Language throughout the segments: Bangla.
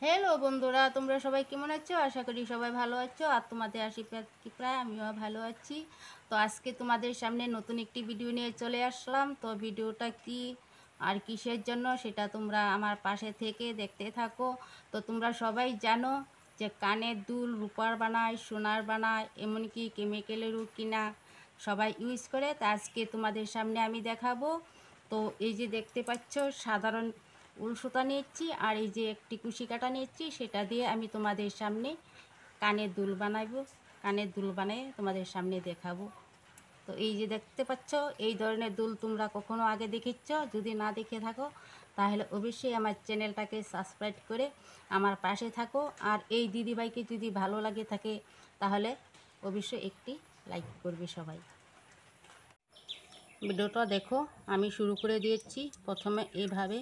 হ্যালো বন্ধুরা, তোমরা সবাই কেমন আছো? আশা করি সবাই ভালো আছো। আর তোমাদের আশীর্বাদ কৃপায় আমিও ভালো আছি। তো আজকে তোমাদের সামনে নতুন একটি ভিডিও নিয়ে চলে আসলাম। তো ভিডিওটা কি আর কিসের জন্য সেটা তোমরা আমার পাশে থেকে দেখতে থাকো। তো তোমরা সবাই জানো যে কানের দুল রূপার বানায়, সোনার বানায়, এমনকি কেমিক্যালেরও কিনা সবাই ইউজ করে। তা আজকে তোমাদের সামনে আমি দেখাবো। তো এই যে দেখতে পাচ্ছ সাধারণ উল সুতা নিয়েছি, আর এই যে একটি কুশি কাটা নিয়েছি, সেটা দিয়ে আমি তোমাদের সামনে কানের দুল বানাবো। কানের দুল বানিয়ে তোমাদের সামনে দেখাবো। তো এই যে দেখতে পাচ্ছ, এই ধরনের দুল তোমরা কখনো আগে দেখেছ? যদি না দেখে থাকো তাহলে অবশ্যই আমার চ্যানেলটাকে সাবস্ক্রাইব করে আমার পাশে থাকো। আর এই দিদিভাইকে যদি ভালো লাগে থাকে তাহলে অবশ্যই একটি লাইক করবে সবাই। ভিডিওটা দেখো, আমি শুরু করে দিয়েছি। প্রথমে এইভাবে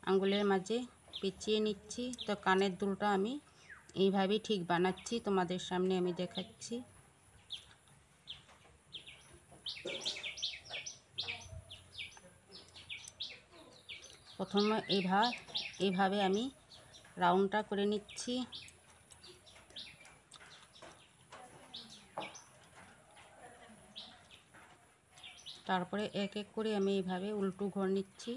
আঙ্গুলের মাঝে পেঁচিয়ে নিচ্ছি। তো কানের দুলটা আমি এইভাবেই ঠিক বানাচ্ছি, তোমাদের সামনে আমি দেখাচ্ছি। প্রথমে এইভাবে আমি রাউন্ডটা করে নিচ্ছি। তারপরে এক এক করে আমি এইভাবে উল্টো ঘর নিচ্ছি।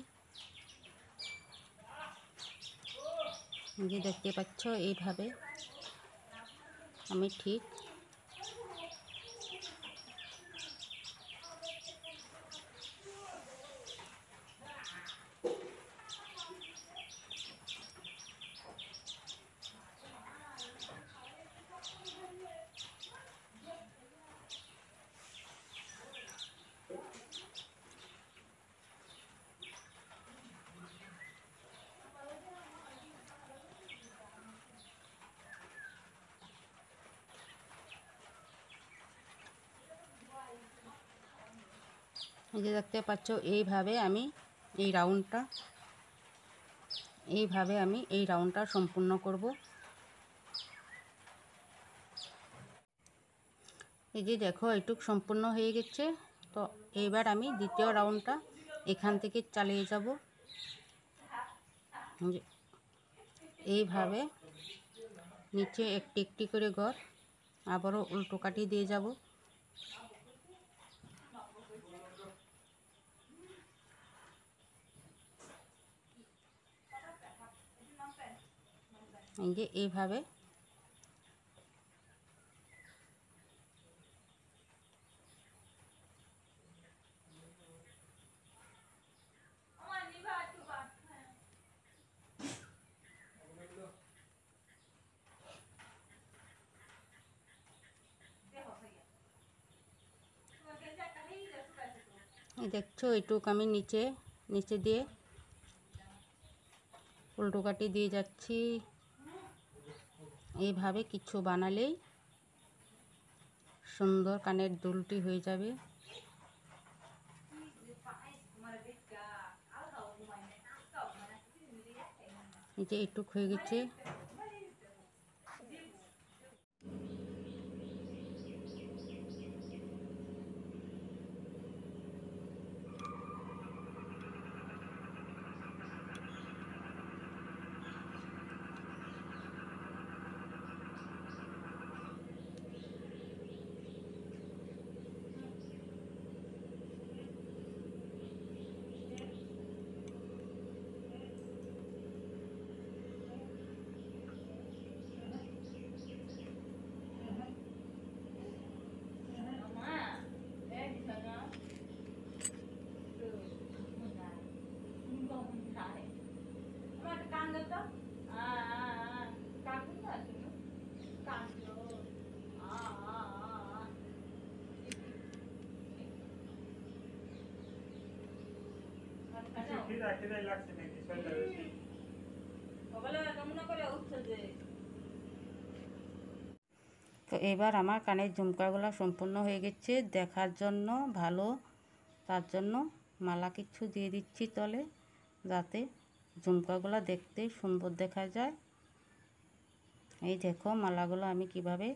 যে দেখতে পাচ্ছ, এইভাবে আমি ঠিক যে দেখতে পাচ্ছ, এইভাবে আমি এই রাউন্ডটা সম্পূর্ণ করব। এই যে দেখো, এইটুক সম্পূর্ণ হয়ে গেছে। তো এইবার আমি দ্বিতীয় রাউন্ডটা এখান থেকে চালিয়ে যাব। এইভাবে নিচে একটি একটি করে ঘর আবারও উল্টো কাটি দিয়ে যাব। এই যে এইভাবে দেখছো, এইটুক আমি নিচে দিয়ে উল্টো কাটি দিয়ে যাচ্ছি। এইভাবে কিছু বানালেই সুন্দর কানের দুলটি হয়ে যাবে। এই যে এইটুক হয়ে গেছে। তো এবার আমার কানের ঝুমকাগুলো সম্পূর্ণ হয়ে গেছে। দেখার জন্য ভালো, তার জন্য মালা কিছু দিয়ে দিচ্ছি তলে, যাতে ঝুমকাগুলো দেখতে সুন্দর দেখা যায়। এই দেখো মালাগুলো আমি কিভাবে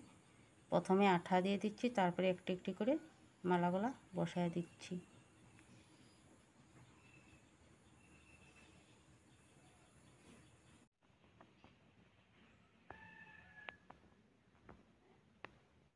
প্রথমে আঠা দিয়ে দিচ্ছি, তারপরে একটি একটি করে মালাগুলো বসায় দিচ্ছি।